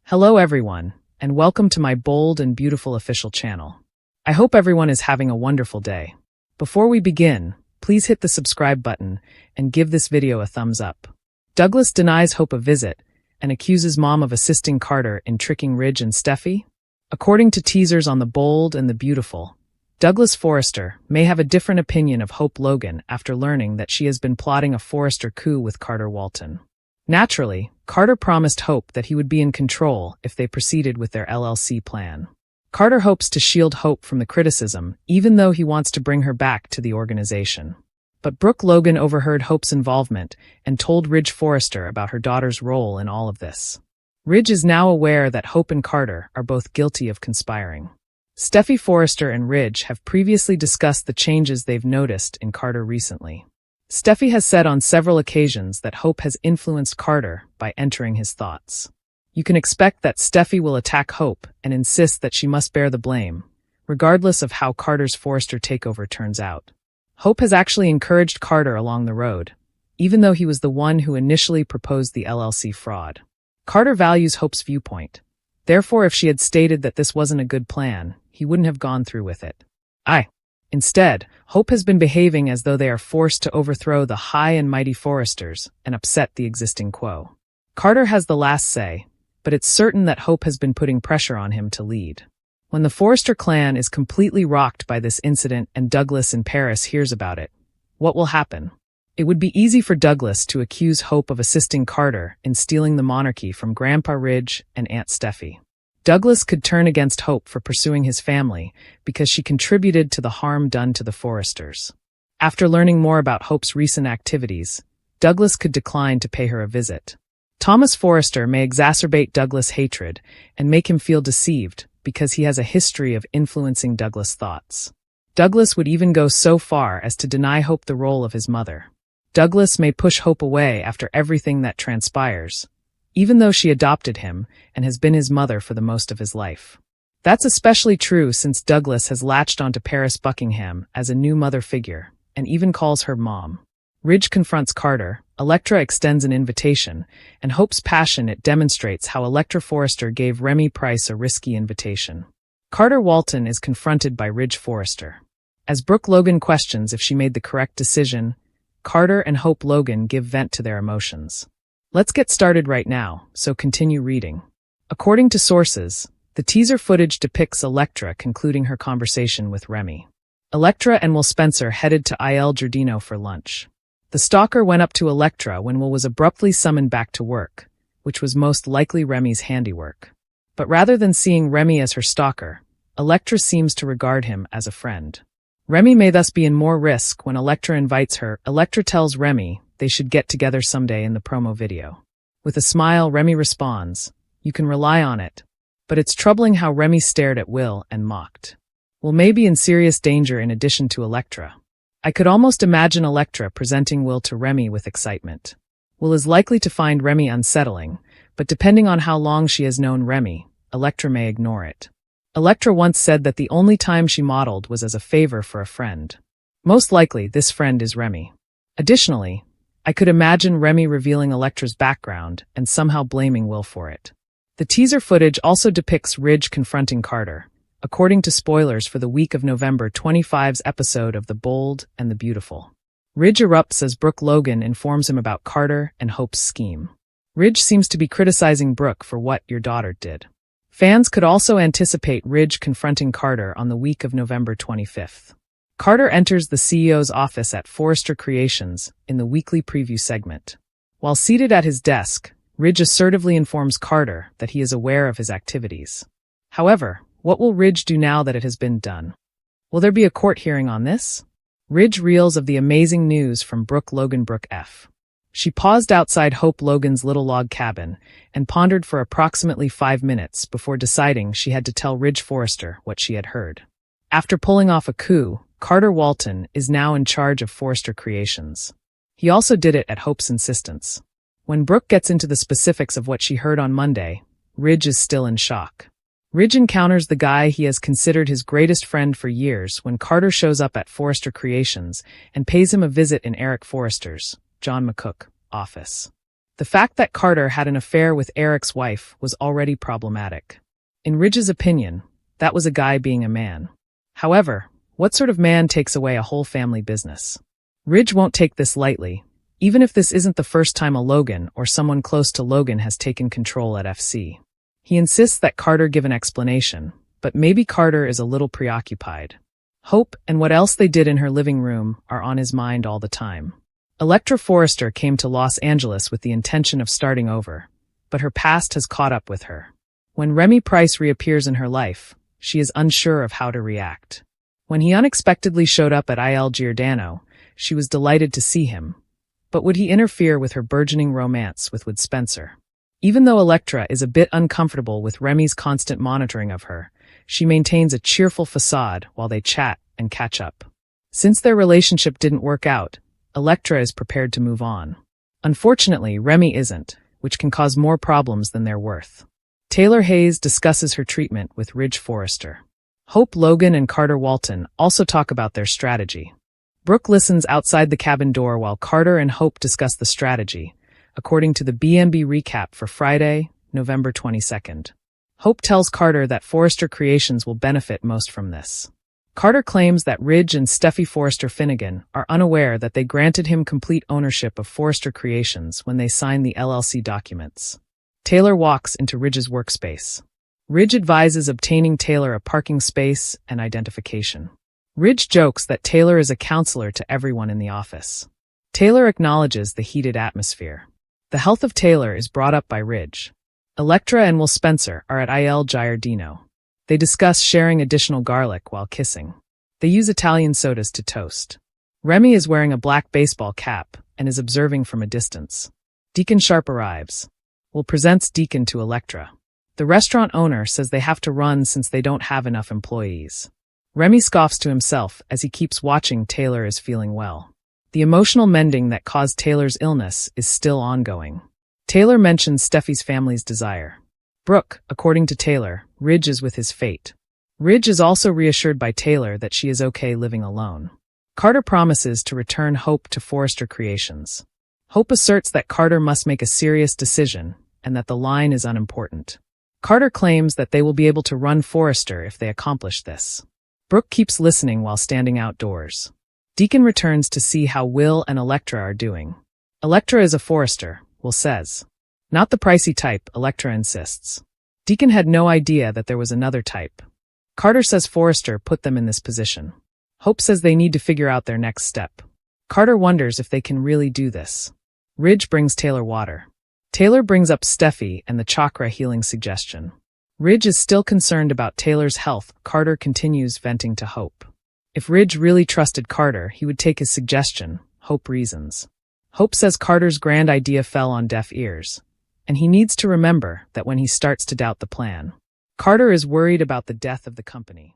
Hello everyone, and welcome to my bold and beautiful official channel. I hope everyone is having a wonderful day. Before we begin, please hit the subscribe button and give this video a thumbs up. Douglas denies Hope a visit and accuses mom of assisting Carter in tricking Ridge and Steffy. According to teasers on The Bold and the Beautiful, Douglas Forrester may have a different opinion of Hope Logan after learning that she has been plotting a Forrester coup with Carter Walton. Naturally, Carter promised Hope that he would be in control if they proceeded with their LLC plan. Carter hopes to shield Hope from the criticism, even though he wants to bring her back to the organization. But Brooke Logan overheard Hope's involvement and told Ridge Forrester about her daughter's role in all of this. Ridge is now aware that Hope and Carter are both guilty of conspiring. Steffy Forrester and Ridge have previously discussed the changes they've noticed in Carter recently. Steffy has said on several occasions that Hope has influenced Carter by entering his thoughts. You can expect that Steffy will attack Hope and insist that she must bear the blame, regardless of how Carter's Forrester takeover turns out. Hope has actually encouraged Carter along the road, even though he was the one who initially proposed the LLC fraud. Carter values Hope's viewpoint. Therefore, if she had stated that this wasn't a good plan, he wouldn't have gone through with it. Instead, Hope has been behaving as though they are forced to overthrow the high and mighty Forresters and upset the existing quo. Carter has the last say, but it's certain that Hope has been putting pressure on him to lead. When the Forrester clan is completely rocked by this incident and Douglas in Paris hears about it, what will happen? It would be easy for Douglas to accuse Hope of assisting Carter in stealing the monarchy from Grandpa Ridge and Aunt Steffy. Douglas could turn against Hope for pursuing his family because she contributed to the harm done to the Forresters. After learning more about Hope's recent activities, Douglas could decline to pay her a visit. Thomas Forrester may exacerbate Douglas' hatred and make him feel deceived because he has a history of influencing Douglas' thoughts. Douglas would even go so far as to deny Hope the role of his mother. Douglas may push Hope away after everything that transpires, even though she adopted him and has been his mother for the most of his life. That's especially true since Douglas has latched onto Paris Buckingham as a new mother figure, and even calls her mom. Ridge confronts Carter, Electra extends an invitation, and Hope's passion it demonstrates how Electra Forrester gave Remy Price a risky invitation. Carter Walton is confronted by Ridge Forrester. As Brooke Logan questions if she made the correct decision, Carter and Hope Logan give vent to their emotions. Let's get started right now, so continue reading. According to sources, the teaser footage depicts Electra concluding her conversation with Remy. Electra and Will Spencer headed to Il Giardino for lunch. The stalker went up to Electra when Will was abruptly summoned back to work, which was most likely Remy's handiwork. But rather than seeing Remy as her stalker, Electra seems to regard him as a friend. Remy may thus be in more risk when Electra invites her. Electra tells Remy they should get together someday in the promo video. With a smile, Remy responds, "You can rely on it." But it's troubling how Remy stared at Will and mocked. Will may be in serious danger in addition to Electra. I could almost imagine Electra presenting Will to Remy with excitement. Will is likely to find Remy unsettling, but depending on how long she has known Remy, Electra may ignore it. Electra once said that the only time she modeled was as a favor for a friend. Most likely, this friend is Remy. Additionally, I could imagine Remy revealing Electra's background and somehow blaming Will for it. The teaser footage also depicts Ridge confronting Carter, according to spoilers for the week of November 25's episode of The Bold and the Beautiful. Ridge erupts as Brooke Logan informs him about Carter and Hope's scheme. Ridge seems to be criticizing Brooke for what your daughter did. Fans could also anticipate Ridge confronting Carter on the week of November 25th. Carter enters the CEO's office at Forrester Creations in the weekly preview segment. While seated at his desk, Ridge assertively informs Carter that he is aware of his activities. However, what will Ridge do now that it has been done? Will there be a court hearing on this? Ridge reels of the amazing news from Brooke Logan. Brooke F. She paused outside Hope Logan's little log cabin and pondered for approximately 5 minutes before deciding she had to tell Ridge Forrester what she had heard. After pulling off a coup, Carter Walton is now in charge of Forrester Creations. He also did it at Hope's insistence. When Brooke gets into the specifics of what she heard on Monday, Ridge is still in shock. Ridge encounters the guy he has considered his greatest friend for years when Carter shows up at Forrester Creations and pays him a visit in Eric Forrester's, John McCook, office. The fact that Carter had an affair with Eric's wife was already problematic. In Ridge's opinion, that was a guy being a man. However, what sort of man takes away a whole family business? Ridge won't take this lightly, even if this isn't the first time a Logan or someone close to Logan has taken control at FC. He insists that Carter give an explanation, but maybe Carter is a little preoccupied. Hope and what else they did in her living room are on his mind all the time. Electra Forrester came to Los Angeles with the intention of starting over, but her past has caught up with her. When Remy Price reappears in her life, she is unsure of how to react. When he unexpectedly showed up at Il Giordano, she was delighted to see him. But would he interfere with her burgeoning romance with Wood Spencer? Even though Electra is a bit uncomfortable with Remy's constant monitoring of her, she maintains a cheerful facade while they chat and catch up. Since their relationship didn't work out, Electra is prepared to move on. Unfortunately, Remy isn't, which can cause more problems than they're worth. Taylor Hayes discusses her treatment with Ridge Forrester. Hope Logan and Carter Walton also talk about their strategy. Brooke listens outside the cabin door while Carter and Hope discuss the strategy, according to the BNB recap for Friday, November 22nd. Hope tells Carter that Forrester Creations will benefit most from this. Carter claims that Ridge and Steffy Forrester Finnegan are unaware that they granted him complete ownership of Forrester Creations when they signed the LLC documents. Taylor walks into Ridge's workspace. Ridge advises obtaining Taylor a parking space and identification. Ridge jokes that Taylor is a counselor to everyone in the office. Taylor acknowledges the heated atmosphere. The health of Taylor is brought up by Ridge. Electra and Will Spencer are at Il Giardino. They discuss sharing additional garlic while kissing. They use Italian sodas to toast. Remy is wearing a black baseball cap and is observing from a distance. Deacon Sharp arrives. Will presents Deacon to Electra. The restaurant owner says they have to run since they don't have enough employees. Remy scoffs to himself as he keeps watching Taylor is feeling well. The emotional mending that caused Taylor's illness is still ongoing. Taylor mentions Steffy's family's desire. Brooke, according to Taylor, Ridge is with his fate. Ridge is also reassured by Taylor that she is okay living alone. Carter promises to return Hope to Forrester Creations. Hope asserts that Carter must make a serious decision and that the line is unimportant. Carter claims that they will be able to run Forrester if they accomplish this. Brooke keeps listening while standing outdoors. Deacon returns to see how Will and Electra are doing. Electra is a Forrester, Will says. Not the pricey type, Electra insists. Deacon had no idea that there was another type. Carter says Forrester put them in this position. Hope says they need to figure out their next step. Carter wonders if they can really do this. Ridge brings Taylor water. Taylor brings up Steffy and the chakra healing suggestion. Ridge is still concerned about Taylor's health. Carter continues venting to Hope. If Ridge really trusted Carter, he would take his suggestion. Hope reasons. Hope says Carter's grand idea fell on deaf ears, and he needs to remember that when he starts to doubt the plan. Carter is worried about the death of the company.